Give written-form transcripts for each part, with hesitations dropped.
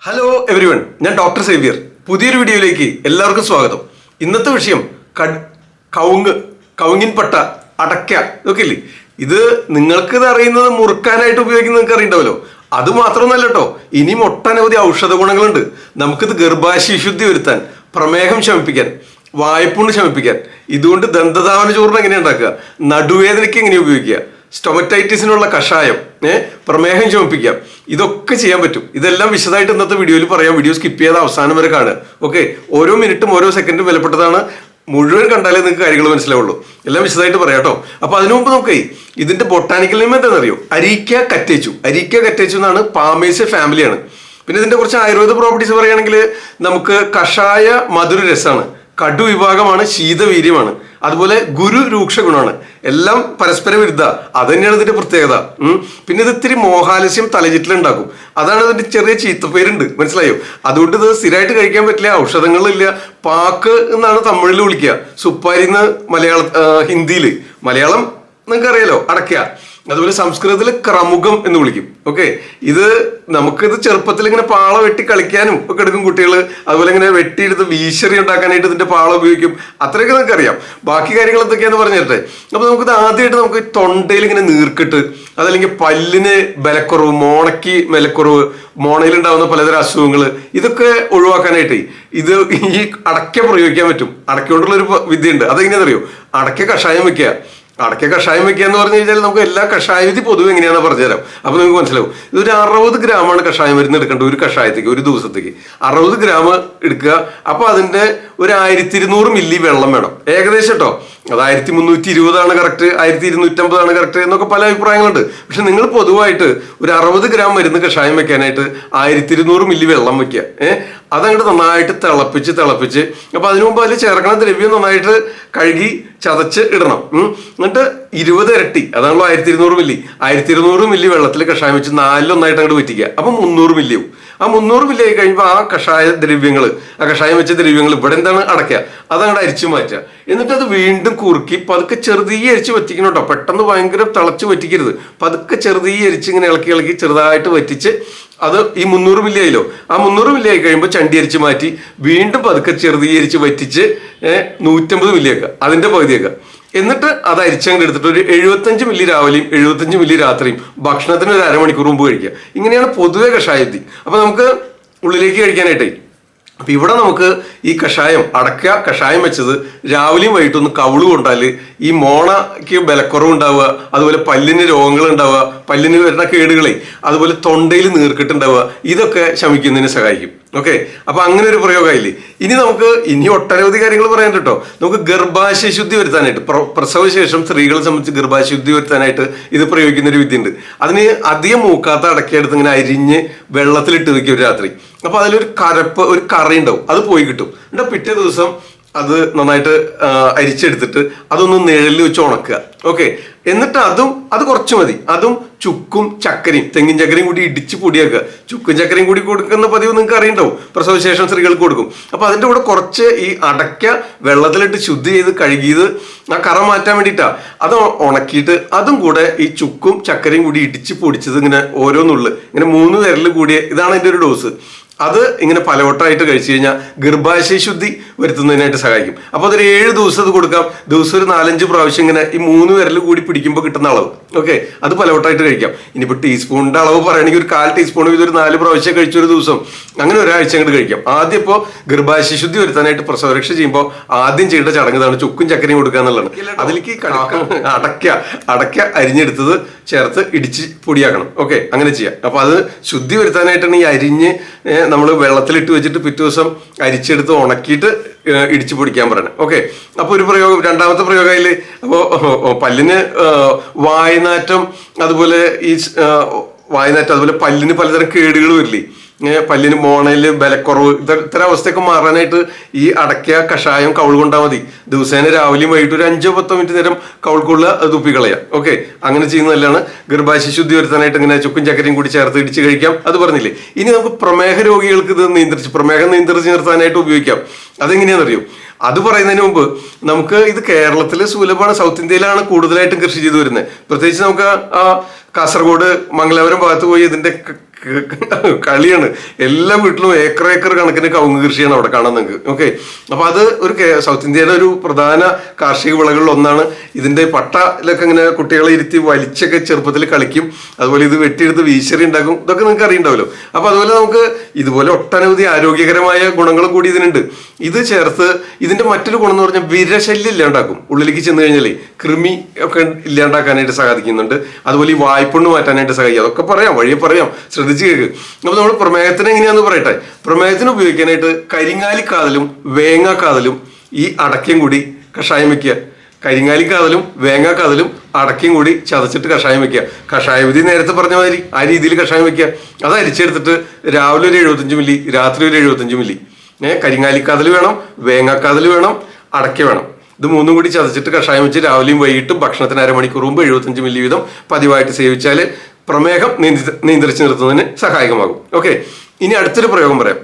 Hello everyone, ഞാൻ ഡോക്ടർ.T.L.Xavier. പുതിയൊരു വീഡിയോയിലേക്ക് എല്ലാവർക്കും സ്വാഗതം. ഇന്നത്തെ വിഷയം കവുങ്ങിൻപട്ട, അടയ്ക്ക ഇതൊക്കെ ഇല്ലേ. ഇത് നിങ്ങൾക്ക് ഇത് അറിയുന്നത് മുറുക്കാനായിട്ട് ഉപയോഗിക്കുന്നത് നിങ്ങൾക്ക് അറിയണ്ടാവല്ലോ. അത് മാത്രമൊന്നല്ല കേട്ടോ, ഇനിയും ഒട്ടനവധി ഔഷധ ഗുണങ്ങളുണ്ട്. നമുക്കിത് ഗർഭാശയ ശുദ്ധി വരുത്താൻ, പ്രമേഹം ശമിപ്പിക്കാൻ, വായ്പുണ്ണ് ശമിപ്പിക്കാൻ, ഇതുകൊണ്ട് ദന്തധാവന ചോറിന് എങ്ങനെ ഉണ്ടാക്കുക, നടുവേദനയ്ക്ക് എങ്ങനെ ഉപയോഗിക്കുക, സ്റ്റൊമറ്റൈറ്റിസിനുള്ള കഷായം, പ്രമേഹം ശമിപ്പിക്കാം, ഇതൊക്കെ ചെയ്യാൻ പറ്റും. ഇതെല്ലാം വിശദമായിട്ട് ഇന്നത്തെ വീഡിയോയിൽ പറയാം. വീഡിയോ സ്കിപ്പ് ചെയ്യാതെ അവസാനം വരെ കാണുക. ഓക്കെ, ഓരോ മിനിറ്റും ഓരോ സെക്കൻഡും വിലപ്പെട്ടതാണ്. മുഴുവൻ കണ്ടാലേ നിങ്ങൾക്ക് കാര്യങ്ങൾ മനസ്സിലാവുള്ളൂ. എല്ലാം വിശദമായിട്ട് പറയാം കേട്ടോ. അപ്പൊ അതിനു മുമ്പ് നോക്കേ, ഇതിന്റെ ബൊട്ടാനിക്കൽ നെയിം എന്താണെന്നറിയോ? അരീക്ക കറ്റേച്ചു എന്നാണ്. പാമേഴ്സ് ഫാമിലിയാണ്. പിന്നെ ഇതിന്റെ കുറച്ച് ആയുർവേദ പ്രോപ്പർട്ടീസ് പറയുകയാണെങ്കിൽ നമുക്ക് കഷായ മധുര രസമാണ്, കടു വിഭാഗമാണ്, ശീതവീര്യമാണ്, അതുപോലെ ഗുരു രൂക്ഷ ഗുണമാണ്. എല്ലാം പരസ്പര വിരുദ്ധ. അത് തന്നെയാണ് ഇതിന്റെ പ്രത്യേകത. പിന്നെ ഇത് ഇത്തിരി മോഹാലസ്യം തലചിറ്റിലുണ്ടാക്കും. അതാണ് ഇതിന്റെ ചെറിയ ചീത്തപ്പേരുണ്ട്, മനസ്സിലായോ? അതുകൊണ്ട് ഇത് സ്ഥിരമായിട്ട് കഴിക്കാൻ പറ്റില്ല. ഔഷധങ്ങളില്ല. പാക്ക് എന്നാണ് തമിഴിൽ വിളിക്കുക, സുപ്പാരി എന്ന് ഹിന്ദിയിൽ. മലയാളം നിങ്ങൾക്ക് അറിയാലോ, അടയ്ക്ക. അതുപോലെ സംസ്കൃതത്തിൽ ക്രമുകം എന്ന് വിളിക്കും. ഓക്കെ, ഇത് നമുക്കിത് ചെറുപ്പത്തിൽ ഇങ്ങനെ പാള വെട്ടി കളിക്കാനും ഒക്കെ എടുക്കും കുട്ടികൾ. അതുപോലെ ഇങ്ങനെ വെട്ടിയെടുത്ത് വീശറി ഉണ്ടാക്കാനായിട്ട് ഇതിന്റെ പാള ഉപയോഗിക്കും. അത്രയൊക്കെ നിങ്ങൾക്ക് അറിയാം. ബാക്കി കാര്യങ്ങൾ എന്തൊക്കെയാന്ന് പറഞ്ഞിട്ടെ. അപ്പൊ നമുക്കിത് ആദ്യമായിട്ട് നമുക്ക് തൊണ്ടയിൽ ഇങ്ങനെ നീർക്കിട്ട്, അതല്ലെങ്കിൽ പല്ലിന് ബലക്കുറവ്, മോണയ്ക്ക് ബലക്കുറവ്, മോണയിലുണ്ടാവുന്ന പലതരം അസുഖങ്ങൾ, ഇതൊക്കെ ഒഴിവാക്കാനായിട്ട് ഇത് ഈ അടയ്ക്ക പ്രയോഗിക്കാൻ പറ്റും. അടയ്ക്ക കൊണ്ടുള്ളൊരു വിദ്യയുണ്ട്. അതെങ്ങനെയാണെന്നറിയോ? അടയ്ക്ക കഷായം വെക്കുക. അടയ്ക്ക കഷായം വെക്കുക എന്ന് പറഞ്ഞു കഴിഞ്ഞാൽ നമുക്ക് എല്ലാ കഷായ വിധി പൊതുവെ എങ്ങനെയാണെന്ന് പറഞ്ഞുതരാം. അപ്പൊ നിങ്ങൾക്ക് മനസ്സിലാവും. ഇതൊരു 60 ഗ്രാമാണ് കഷായം മരുന്ന് എടുക്കേണ്ടത് ഒരു കഷായത്തേക്ക്, ഒരു ദിവസത്തേക്ക് 60 ഗ്രാം എടുക്കുക. അപ്പൊ അതിന്റെ ഒരു 1200 മില്ലി വെള്ളം വേണം ഏകദേശം കേട്ടോ. അത് 1320 കറക്റ്റ്, 1250 കറക്റ്റ് എന്നൊക്കെ പല അഭിപ്രായങ്ങളുണ്ട്. പക്ഷെ നിങ്ങൾ പൊതുവായിട്ട് ഒരു 60 ഗ്രാം മരുന്ന് കഷായം വെക്കാനായിട്ട് 1200 മില്ലി വെള്ളം വെക്കുക. അതങ്ങോട്ട് നന്നായിട്ട് തിളപ്പിച്ച് അപ്പൊ അതിനു മുമ്പ് അതിൽ ചേർക്കണ ദ്രവ്യം നന്നായിട്ട് കഴുകി ചതച്ച് ഇടണം. എന്നിട്ട് 20 ഇരട്ടി, അതാണല്ലോ 1200 മില്ലി. 1200 മില്ലി വെള്ളത്തിൽ കഷായം വെച്ച് 4-1 അങ്ങോട്ട് വറ്റിക്കുക. അപ്പൊ 300 മില്ലിയാവും. ആ 300 മില്ലി ആയി കഴിയുമ്പോൾ ആ കഷായ ദ്രവ്യങ്ങൾ, ആ കഷായം വെച്ച ദ്രവ്യങ്ങൾ ഇവിടെ എന്താണ് അടയ്ക്കുക, അതങ്ങോട്ട് അരിച്ചു മാറ്റുക. എന്നിട്ട് അത് വീണ്ടും കുറുക്കി പതുക്കെ ചെറുതീ അരിച്ച് വറ്റിക്കണം കേട്ടോ. പെട്ടെന്ന് ഭയങ്കര തിളച്ച് വറ്റിക്കരുത്. പതുക്കെ ചെറുതീ അരിച്ച് ഇങ്ങനെ ഇളക്കി ചെറുതായിട്ട് വറ്റിച്ച് അത് ഈ 300 മില്ലി ആയില്ലോ. ആ 300 മില്ലി ആയി കഴിയുമ്പോൾ ചണ്ടി അരിച്ച് മാറ്റി വീണ്ടും പതുക്കെ ചെറുതീ അരിച്ച് വറ്റിച്ച് 150 മില്ലി ആക്കുക, അതിന്റെ പകുതിയാക്കുക. എന്നിട്ട് അത് അരിച്ചങ്ങോട്ട് എടുത്തിട്ട് ഒരു 75 മില്ലി രാവിലെയും 75 മില്ലി രാത്രിയും ഭക്ഷണത്തിന് ഒരു അരമണിക്കൂർ മുമ്പ് കഴിക്കുക. ഇങ്ങനെയാണ് പൊതുവെ കഷായത്തി. അപ്പൊ നമുക്ക് ഉള്ളിലേക്ക് കഴിക്കാനായിട്ടേ. അപ്പൊ ഇവിടെ നമുക്ക് ഈ അടയ്ക്ക കഷായം വെച്ചത് രാവിലെയും വൈകിട്ടൊന്ന് കവിള് കൊണ്ടാൽ ഈ മോണയ്ക്ക് ബലക്കുറവ് ഉണ്ടാവുക, അതുപോലെ പല്ലിന് രോഗങ്ങൾ ഉണ്ടാവുക, പല്ലിന് വരുന്ന കേടുകളെ, അതുപോലെ തൊണ്ടയിൽ നീർക്കെട്ടുണ്ടാവുക, ഇതൊക്കെ ശമിക്കുന്നതിന് സഹായിക്കും. ഓക്കെ, അപ്പൊ അങ്ങനെ ഒരു പ്രയോഗമായില്ലേ. ഇനി ഒട്ടനവധി കാര്യങ്ങൾ പറയാൻ കേട്ടോ. നമുക്ക് ഗർഭാശയ ശുദ്ധി വരുത്താനായിട്ട്, പ്രസവശേഷം സ്ത്രീകളെ സംബന്ധിച്ച് ഗർഭാശയ ശുദ്ധി വരുത്താനായിട്ട് ഇത് പ്രയോഗിക്കുന്ന ഒരു വിദ്യ ഉണ്ട്. അതിന് അധികം മൂക്കാത്ത അടയ്ക്കെടുത്ത് ഇങ്ങനെ അരിഞ്ഞ് വെള്ളത്തിലിട്ട് വെക്കും ഒരു രാത്രി. അപ്പൊ അതിലൊരു ഒരു കറി ഉണ്ടാവും, അത് പോയി കിട്ടും. എന്നിട്ട് പിറ്റേ ദിവസം അത് നന്നായിട്ട് അരിച്ചെടുത്തിട്ട് അതൊന്ന് നിഴലിൽ വെച്ച് ഉണക്കുക. ഓക്കെ, എന്നിട്ട് അത് കുറച്ച് മതി. അതും ചുക്കും ചക്കരയും, തെങ്ങിൻ ചക്കരയും കൂടി ഇടിച്ച് പൊടിയാക്കുക. ചുക്കും ചക്കരയും കൂടി കൊടുക്കുന്ന പതിവ് നിങ്ങൾക്ക് അറിയണ്ടാവും, പ്രസവശേഷം സ്ത്രീകൾക്ക് കൊടുക്കും. അപ്പൊ അതിന്റെ കൂടെ കുറച്ച് ഈ അടയ്ക്ക വെള്ളത്തിലിട്ട് ശുദ്ധി ചെയ്ത് കഴുകിയത് ആ കറ മാറ്റാൻ വേണ്ടിയിട്ടാ. അത് ഉണക്കിയിട്ട് അതും കൂടെ ഈ ചുക്കും ചക്കരയും കൂടി ഇടിച്ച് പൊടിച്ചത് ഇങ്ങനെ ഓരോന്നുള്ളു, ഇങ്ങനെ 3 വിരൽ കൂടിയ, ഇതാണ് അതിന്റെ ഒരു ഡോസ്. അത് ഇങ്ങനെ പലവട്ടമായിട്ട് കഴിച്ചു കഴിഞ്ഞാൽ ഗർഭാശയ ശുദ്ധി വരുത്തുന്നതിനായിട്ട് സഹായിക്കും. അപ്പൊ അതൊരു 7 ദിവസം അത് കൊടുക്കാം. ദിവസം ഒരു 4-5 പ്രാവശ്യം ഇങ്ങനെ ഈ 3 വിരൽ കൂടി പിടിക്കുമ്പോൾ കിട്ടുന്ന അളവ്. ഓക്കെ, അത് പലവട്ടമായിട്ട് കഴിക്കാം. ഇനിയിപ്പോൾ ടീസ്പൂണിന്റെ അളവ് പറയുകയാണെങ്കിൽ ഒരു 1/4 ടീസ്പൂൺ ഇതൊരു 4 പ്രാവശ്യം കഴിച്ചൊരു ദിവസം, അങ്ങനെ ഒരാഴ്ച അങ്ങോട്ട് കഴിക്കാം. ആദ്യം ഇപ്പോൾ ഗർഭാശയ ശുദ്ധി വരുത്താനായിട്ട് പ്രസവരക്ഷ ചെയ്യുമ്പോൾ ആദ്യം ചെയ്യേണ്ട ചടങ്ങാണ് ചുക്കും ചക്കരയും കൊടുക്കുക എന്നുള്ളതാണ്. അതിലേക്ക് അടയ്ക്ക അരിഞ്ഞെടുത്തത് ചേർത്ത് ഇടിച്ച് പൊടിയാക്കണം. ഓക്കെ, അങ്ങനെ ചെയ്യാം. അപ്പൊ അത് ശുദ്ധി വരുത്താനായിട്ടാണ് ഈ അരിഞ്ഞ് നമ്മൾ വെള്ളത്തിലിട്ട് വെച്ചിട്ട് പിറ്റേ ദിവസം അരിച്ചെടുത്ത് ഉണക്കിയിട്ട് ഇടിച്ചു പൊടിക്കാൻ പറയണം. ഓക്കെ, അപ്പൊ ഒരു പ്രയോഗം. രണ്ടാമത്തെ പ്രയോഗമായില് അപ്പോ പല്ലിന് വായനാറ്റം, അതുപോലെ അതുപോലെ പല്ലിന് പലതരം കേടുകൾ വരില്ലേ, പല്ലിന് മോണയില് ബലക്കുറവ്, ഇത്തരം അവസ്ഥയൊക്കെ മാറാനായിട്ട് ഈ അടയ്ക്ക കഷായം കവിൾ കൊണ്ടാൽ മതി. ദിവസേന രാവിലെയും വൈകിട്ട് ഒരു 5-10 മിനിറ്റ് നേരം കവിൾക്കുള്ള തുപ്പിക്കളയാം. ഓക്കെ, അങ്ങനെ ചെയ്യുന്നതല്ലാണ്. ഗർഭാശയ ശുദ്ധി വരുത്താനായിട്ട് ഇങ്ങനെ ചുക്കും ചക്കരയും കൂടി ചേർത്ത് ഇടിച്ച് കഴിക്കാം. അത് പറഞ്ഞില്ലേ. ഇനി നമുക്ക് പ്രമേഹ രോഗികൾക്ക് ഇത് പ്രമേഹം നിയന്ത്രിച്ച് നിർത്താനായിട്ട് ഉപയോഗിക്കാം. അതെങ്ങനെയാണെന്നറിയോ? അത് പറയുന്നതിന് മുമ്പ് നമുക്ക് ഇത് കേരളത്തിൽ സുലഭമാണ്. സൗത്ത് ഇന്ത്യയിലാണ് കൂടുതലായിട്ടും കൃഷി ചെയ്തു വരുന്നത്. പ്രത്യേകിച്ച് നമുക്ക് കാസർഗോഡ്, മംഗലാപുരം ഭാഗത്ത് പോയി ഇതിന്റെ കളിയാണ്. എല്ലാ വീട്ടിലും ഏക്കർ കണക്കിന് കവുങ്ങ് കൃഷിയാണ് അവിടെ കാണാൻ നിങ്ങൾക്ക്. ഓക്കെ, അപ്പൊ അത് ഒരു സൗത്ത് ഇന്ത്യയിലെ ഒരു പ്രധാന കാർഷിക വിളകളിൽ ഒന്നാണ്. ഇതിന്റെ പട്ടയിലൊക്കെ ഇങ്ങനെ കുട്ടികളെ ഇരുത്തി വലിച്ചൊക്കെ ചെറുപ്പത്തിൽ കളിക്കും. അതുപോലെ ഇത് വെട്ടിയെടുത്ത് വീശറി ഉണ്ടാക്കും. ഇതൊക്കെ നിങ്ങൾക്ക് അറിയണ്ടാവല്ലോ. അപ്പൊ അതുപോലെ നമുക്ക് ഇതുപോലെ ഒട്ടനവധി ആരോഗ്യകരമായ ഗുണങ്ങളും കൂടി ഇതിനുണ്ട്. ഇത് ചേർത്ത് ഇതിന്റെ മറ്റൊരു ഗുണം എന്ന് പറഞ്ഞാൽ വിരശല്യം ഇല്ലാണ്ടാക്കും. ഉള്ളിലേക്ക് ചെന്ന് കഴിഞ്ഞാൽ കൃമി ഒക്കെ ഇല്ലാണ്ടാക്കാനായിട്ട് സഹായിക്കുന്നുണ്ട്. അതുപോലെ ഈ വായ്പുണ്ണ് മാറ്റാനായിട്ട് സഹായിക്കും. അതൊക്കെ പറയാം, വഴിയെ പറയാം, ശ്രദ്ധിച്ച് കേൾക്ക്. അപ്പൊ നമ്മൾ പ്രമേഹത്തിന് എങ്ങനെയാന്ന് പറയട്ടെ. പ്രമേഹത്തിന് ഉപയോഗിക്കാനായിട്ട് കരിങ്ങാലിക്കാതലും വേങ്ങാക്കാതലും ഈ അടക്കയും കൂടി കഷായം വെക്കുക. കരിങ്ങാലിക്കാതലും വേങ്ങാക്കാതലും അടക്കയും കൂടി ചതച്ചിട്ട് കഷായം വെക്കുക. കഷായ വിധി നേരത്തെ പറഞ്ഞ മാതിരി ആ രീതിയിൽ കഷായം വെക്കുക. അത് അരിച്ചെടുത്തിട്ട് രാവിലെ ഒരു 75 മില്ലി, രാത്രി ഒരു 75 മില്ലി. കരിങ്ങാലിക്കാതൽ വേണം, വേങ്ങാക്കാതൽ വേണം, അടക്ക വേണം. ഇത് മൂന്നും കൂടി ചതച്ചിട്ട് കഷായം വെച്ച് രാവിലെയും വൈകിട്ടും ഭക്ഷണത്തിന് അരമണിക്കൂർ മുമ്പ് 75 മില്ലി വീതം പതിവായിട്ട് സേവിച്ചാൽ പ്രമേഹം നിയന്ത്രിച്ച് നിർത്തുന്നതിന് സഹായകമാകും. ഓക്കെ, ഇനി അടുത്തൊരു പ്രയോഗം പറയാം.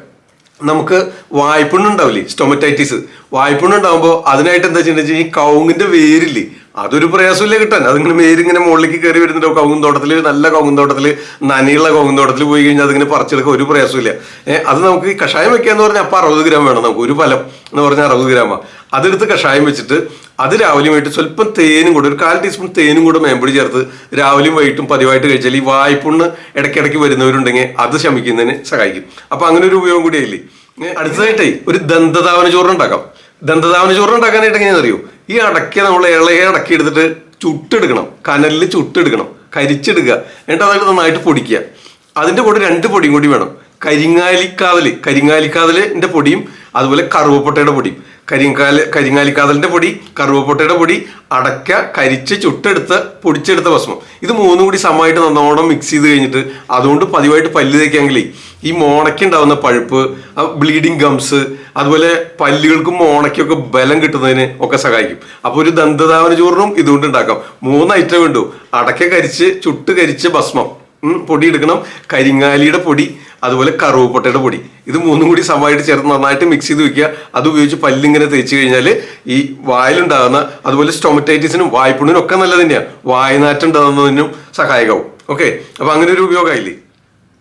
നമുക്ക് വായ്പുണ്ണുണ്ടാവില്ലേ, സ്റ്റൊമറ്റൈറ്റിസ്. വായ്പുണ്ണുണ്ടാകുമ്പോൾ അതിനായിട്ട് എന്താ വെച്ചിട്ടുണ്ടെങ്കിൽ ഈ കവുങ്ങിന്റെ വേരില്ലേ, അതൊരു പ്രയാസമില്ല കിട്ടാൻ. അതിങ്ങനെ വേരിങ്ങനെ മുകളിലേക്ക് കയറി വരുന്നുണ്ടോ. കവുങ്ങും തോട്ടത്തിൽ, നല്ല കവുങ്ങും തോട്ടത്തിൽ, നനയുള്ള കവുങ്ങും തോട്ടത്തിൽ പോയി കഴിഞ്ഞാൽ അതിങ്ങനെ പറിച്ചെടുക്കുക ഒരു പ്രയാസമില്ല. അത് നമുക്ക് ഈ കഷായം വെക്കാന്ന് പറഞ്ഞാൽ അപ്പോൾ 60 ഗ്രാം വേണം നമുക്ക്. ഒരു ഫലം എന്ന് പറഞ്ഞാൽ 60 ഗ്രാമാണ്. അതെടുത്ത് കഷായം വെച്ചിട്ട് അത് രാവിലെയും വൈകിട്ട് സ്വല്പം തേനും കൂടെ, ഒരു 1/4 ടീസ്പൂൺ തേനും കൂടെ മേമ്പൊടി ചേർത്ത് രാവിലെയും വൈകിട്ടും പതിവായിട്ട് കഴിച്ചാൽ ഈ വായ്പുണ്ണ് ഇടയ്ക്കിടയ്ക്ക് വരുന്നവരുണ്ടെങ്കിൽ അത് ശമിക്കുന്നതിന് സഹായിക്കും. അപ്പൊ അങ്ങനെ ഒരു ഉപയോഗം കൂടിയായില്ലേ. അടുത്തതായിട്ടേ ഒരു ദന്തധാവന ചോറ് ഉണ്ടാക്കാം. ദന്തധാവന ചോറ് ഉണ്ടാക്കാനായിട്ട് എങ്ങനെയാണെന്ന് അറിയോ? ഈ അടയ്ക്ക നമ്മൾ ഇളയ അടക്കി എടുത്തിട്ട് ചുട്ടെടുക്കണം, കനലിൽ ചുട്ടെടുക്കണം, കരിച്ചെടുക്കുക. എന്നിട്ട് അതായിട്ട് നന്നായിട്ട് പൊടിക്കുക. അതിൻ്റെ കൂടെ 2 പൊടിയും കൂടി വേണം. കരിങ്ങാലിക്കാതലിൻ്റെ പൊടിയും അതുപോലെ കറുവപ്പട്ടയുടെ പൊടിയും. കരിങ്ങാലിക്കാതലിൻ്റെ പൊടി, കറുവപ്പട്ടയുടെ പൊടി, അടയ്ക്ക കരിച്ച് ചുട്ടെടുത്ത് പൊടിച്ചെടുത്ത ഭസ്മം. ഇത് മൂന്നും കൂടി സമമായിട്ട് നന്നോണം മിക്സ് ചെയ്ത് കഴിഞ്ഞിട്ട് അതുകൊണ്ട് പതിവായിട്ട് പല്ല് തേക്കാമെങ്കിലേ ഈ മോണയ്ക്കുണ്ടാവുന്ന പഴുപ്പ്, ബ്ലീഡിങ് ഗംസ്, അതുപോലെ പല്ലുകൾക്കും മോണയ്ക്കൊക്കെ ബലം കിട്ടുന്നതിന് ഒക്കെ സഹായിക്കും. അപ്പോൾ ഒരു ദന്തധാവന ചോറിനും ഇതുകൊണ്ട് ഉണ്ടാക്കാം. 3 ഐറ്റം വേണ്ടു. അടയ്ക്ക കരിച്ച് ചുട്ട് കരിച്ച് ഭസ്മം പൊടി എടുക്കണം, കരിങ്ങാലിയുടെ പൊടി, അതുപോലെ കറുവപ്പട്ടയുടെ പൊടി. ഇത് മൂന്നും കൂടി സമമായിട്ട് ചേർത്ത് നന്നായിട്ട് മിക്സ് ചെയ്ത് വെക്കുക. അത് ഉപയോഗിച്ച് പല്ലിങ്ങനെ തേച്ച് കഴിഞ്ഞാൽ ഈ വായിലുണ്ടാകുന്ന അതുപോലെ സ്റ്റൊമറ്റൈറ്റിസിനും വായ്പുണ്ണിനും ഒക്കെ നല്ല തന്നെയാണ്. വായനാറ്റം ഉണ്ടാകുന്നതിനും സഹായകമാവും. ഓക്കെ, അപ്പൊ അങ്ങനെ ഒരു ഉപയോഗമായില്ലേ.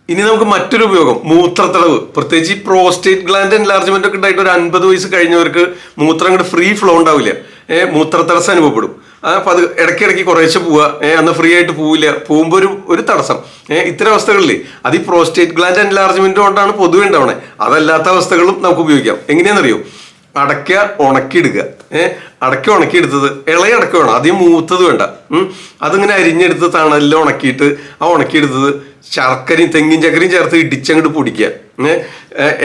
ഇനി നമുക്ക് മറ്റൊരു ഉപയോഗം, മൂത്രത്തടവ്. പ്രത്യേകിച്ച് ഈ പ്രോസ്റ്റേറ്റ് ഗ്ലാൻഡ് എൻലാർജ്മെന്റ് ഒക്കെ ഉണ്ടായിട്ട് ഒരു 50 വയസ്സ് കഴിഞ്ഞവർക്ക് മൂത്രം അങ്ങോട്ട് ഫ്രീ ഫ്ലോ ഉണ്ടാവില്ല. മൂത്രത്തടസ്സം അനുഭവപ്പെടും. അപ്പൊ അത് ഇടയ്ക്കിടയ്ക്ക് കുറേശ്ശെ പോവുക, അന്ന് ഫ്രീ ആയിട്ട് പോവില്ല, പോകുമ്പോൾ ഒരു തടസ്സം. ഇത്തരം അവസ്ഥകളിൽ അത് ഈ പ്രോസ്റ്റേറ്റ് ഗ്ലാൻഡ് എൻലാർജ്മെന്റ് കൊണ്ടാണ് പൊതുവെ ഉണ്ടാവണേ. അതല്ലാത്ത അവസ്ഥകളും നമുക്ക് ഉപയോഗിക്കാം. എങ്ങനെയാണെന്നറിയോ? അടയ്ക്ക ഉണക്കിയെടുക്കുക. അടയ്ക്ക ഉണക്കിയെടുത്തത് ഇളയ അടയ്ക്ക വേണം, അധികം മൂത്തത് വേണ്ട. അതിങ്ങനെ അരിഞ്ഞെടുത്ത് തണലിൽ ഉണക്കിയിട്ട് ആ ഉണക്കിയെടുത്തത് ശർക്കരയും തെങ്ങിൻ ചക്കരയും ചേർത്ത് ഇടിച്ചങ്ങോട്ട് പൊടിക്കുക.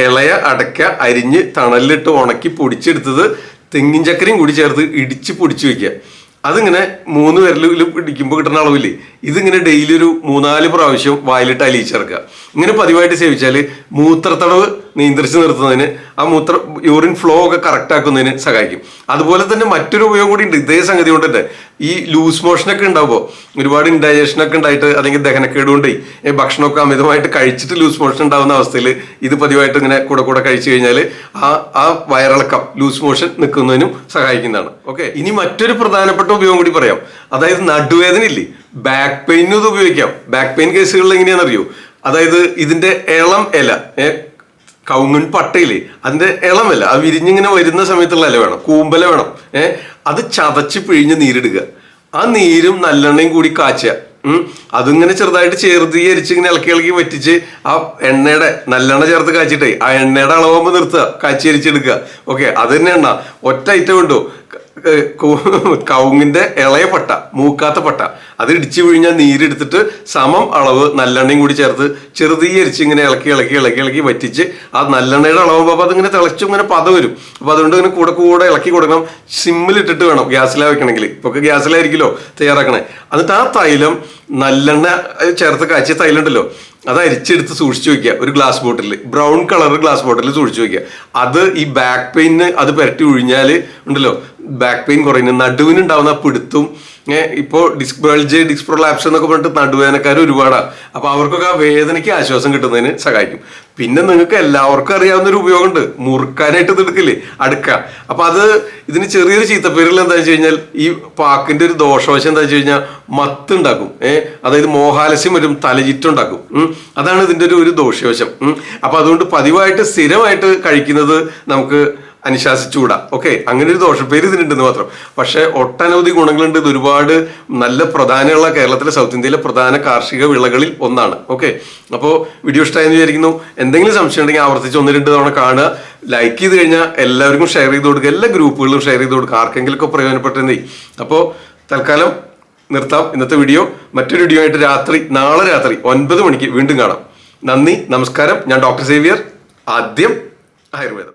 ഇളയ അടയ്ക്ക അരിഞ്ഞ് തണലിലിട്ട് ഉണക്കി പൊടിച്ചെടുത്തത് തെങ്ങിൻ ചക്കരയും കൂടി ചേർത്ത് ഇടിച്ച് പൊടിച്ച് വെക്കുക. അതിങ്ങനെ 3 വിരലിൽ പിടിക്കുമ്പോൾ കിട്ടുന്ന അളവില്ലേ, ഇതിങ്ങനെ ഡെയിലി ഒരു 3-4 പ്രാവശ്യം വായിലിട്ട് അലിയിച്ചിറക്കുക. ഇങ്ങനെ പതിവായിട്ട് സേവിച്ചാൽ മൂത്രത്തടവ് നിയന്ത്രിച്ച് നിർത്തുന്നതിന്, ആ യൂറിൻ ഫ്ലോ ഒക്കെ കറക്റ്റ് ആക്കുന്നതിന് സഹായിക്കും. അതുപോലെ തന്നെ മറ്റൊരു ഉപയോഗം കൂടി ഉണ്ട് ഇതേ സംഗതി കൊണ്ട് തന്നെ. ഈ ലൂസ് മോഷനൊക്കെ ഉണ്ടാവുമ്പോൾ, ഒരുപാട് ഇൻഡൈജഷനൊക്കെ ഉണ്ടായിട്ട് അല്ലെങ്കിൽ ദഹനക്കേട് കൊണ്ട് ഭക്ഷണമൊക്കെ അമിതമായിട്ട് കഴിച്ചിട്ട് ലൂസ് മോഷൻ ഉണ്ടാകുന്ന അവസ്ഥയിൽ ഇത് പതിവായിട്ട് ഇങ്ങനെ കൂടെ കഴിച്ചു കഴിഞ്ഞാൽ ആ വയറിളക്കം, ലൂസ് മോഷൻ നിൽക്കുന്നതിനും സഹായിക്കുന്നതാണ്. ഓക്കെ, ഇനി മറ്റൊരു പ്രധാനപ്പെട്ട ഉപയോഗം കൂടി പറയാം. അതായത് നടുവേദന ഇല്ലേ, ബാക്ക് പെയിനും ഇത് ഉപയോഗിക്കാം. ബാക്ക് പെയിൻ കേസുകളിൽ എങ്ങനെയാണെന്നറിയോ? അതായത് ഇതിന്റെ ഇളം ഇല, കവുങ്ങൻ പട്ടയില്ലേ, അതിന്റെ ഇളം ഇല, അത് വിരിഞ്ഞിങ്ങനെ വരുന്ന സമയത്തുള്ള ഇല വേണം, കൂമ്പല വേണം. അത് ചതച്ച് പിഴിഞ്ഞ് നീരിടുക. ആ നീരും നല്ലെണ്ണയും കൂടി കാച്ചുക. അതിങ്ങനെ ചെറുതായിട്ട് ചേർത്തീകരിച്ച് ഇങ്ങനെ ഇളക്കി വറ്റിച്ച് ആ എണ്ണയുടെ, നല്ലെണ്ണ ചേർത്ത് കാച്ചിട്ടേ ആ എണ്ണയുടെ അളവുമ്പോൾ നിർത്തുക, കാച്ചിരിച്ചെടുക്കുക. ഓക്കെ, അത് തന്നെ എണ്ണ. ഒറ്റ ഐറ്റം ഉണ്ടോ? കവുങ്ങിന്റെ ഇളയ പട്ട, മൂക്കാത്ത പട്ട, അത് ഇടിച്ചു പിഴിഞ്ഞാൽ നീരെടുത്തിട്ട് സമം അളവ് നല്ലെണ്ണയും കൂടി ചേർത്ത് ചെറുതീകരിച്ച് ഇങ്ങനെ ഇളക്കി വറ്റിച്ച് ആ നല്ലെണ്ണയുടെ അളവുമ്പോൾ അതിങ്ങനെ തിളച്ചും ഇങ്ങനെ പത വരും. അപ്പൊ അതുകൊണ്ട് ഇങ്ങനെ കൂടെ ഇളക്കി കൊടുക്കണം. സിമ്മിലിട്ടിട്ട് വേണം ഗ്യാസിലാ വെക്കണമെങ്കിൽ. ഇപ്പൊ ഗ്യാസിലായിരിക്കുമല്ലോ തയ്യാറാക്കണേ. എന്നിട്ട് ആ തൈലം, നല്ലെണ്ണ ചേർത്ത് കാച്ചിയ തൈലം ഉണ്ടല്ലോ, അത് അരിച്ചെടുത്ത് സൂക്ഷിച്ചു വെക്കുക. ഒരു ഗ്ലാസ് ബോട്ടിൽ, ബ്രൗൺ കളർ ഗ്ലാസ് ബോട്ടിൽ സൂക്ഷിച്ചു വെക്കുക. അത് ഈ ബാക്ക് പെയിന് അത് പുരട്ടി ഒഴിഞ്ഞാൽ ഉണ്ടല്ലോ, ബാക്ക് പെയിൻ കുറയുന്നു. നടുവിനുണ്ടാവുന്ന പിടുത്തും ഇപ്പോൾ ഡിസ്ക് ബൾജ്, ഡിസ്ക് പ്രൊലാപ്സ് എന്നൊക്കെ പറഞ്ഞിട്ട് നടുവേദനക്കാർ ഒരുപാടാണ്. അപ്പൊ അവർക്കൊക്കെ ആ വേദനയ്ക്ക് ആശ്വാസം കിട്ടുന്നതിന് സഹായിക്കും. പിന്നെ നിങ്ങൾക്ക് എല്ലാവർക്കും അറിയാവുന്ന ഒരു ഉപയോഗമുണ്ട്, മുറുക്കാനായിട്ട് ഇത് എടുക്കില്ലേ, അടുക്ക. അപ്പൊ ഇതിന് ചെറിയൊരു ചീത്തപ്പേരുകൾ എന്താ വെച്ച് കഴിഞ്ഞാൽ, ഈ പാക്കിന്റെ ഒരു ദോഷവശം എന്താ വെച്ച് കഴിഞ്ഞാൽ മത്ത് ഉണ്ടാക്കും. അതായത് മോഹാലസ്യം വരും, തലചിറ്റുണ്ടാക്കും. അതാണ് ഇതിന്റെ ഒരു ദോഷവശം. അപ്പൊ അതുകൊണ്ട് പതിവായിട്ട് സ്ഥിരമായിട്ട് കഴിക്കുന്നത് നമുക്ക് അനുശാസിച്ചുകൂടാ. ഓക്കെ, അങ്ങനെ ഒരു ദോഷപ്പേര് ഇതിനുണ്ടെന്ന് മാത്രം. പക്ഷെ ഒട്ടനവധി ഗുണങ്ങളുണ്ട്. ഇത് ഒരുപാട് നല്ല പ്രധാനമുള്ള കേരളത്തിലെ സൗത്ത് ഇന്ത്യയിലെ പ്രധാന കാർഷിക വിളകളിൽ ഒന്നാണ്. ഓക്കെ, അപ്പോൾ വീഡിയോ ഇഷ്ടമായെന്ന് വിചാരിക്കുന്നു. എന്തെങ്കിലും സംശയം ഉണ്ടെങ്കിൽ ആവർത്തിച്ച് 1-2 തവണ കാണുക. ലൈക്ക് ചെയ്ത് കഴിഞ്ഞാൽ എല്ലാവർക്കും ഷെയർ ചെയ്ത് കൊടുക്കുക, എല്ലാ ഗ്രൂപ്പുകളിലും ഷെയർ ചെയ്ത് കൊടുക്കുക, ആർക്കെങ്കിലും ഒക്കെ പ്രയോജനപ്പെട്ടെന്നേ. അപ്പോൾ തൽക്കാലം നിർത്താം ഇന്നത്തെ വീഡിയോ. മറ്റൊരു വീഡിയോ ആയിട്ട് നാളെ രാത്രി 9 മണിക്ക് വീണ്ടും കാണാം. നന്ദി, നമസ്കാരം. ഞാൻ ഡോക്ടർ സേവിയർ, ആദ്യം ആയുർവേദം.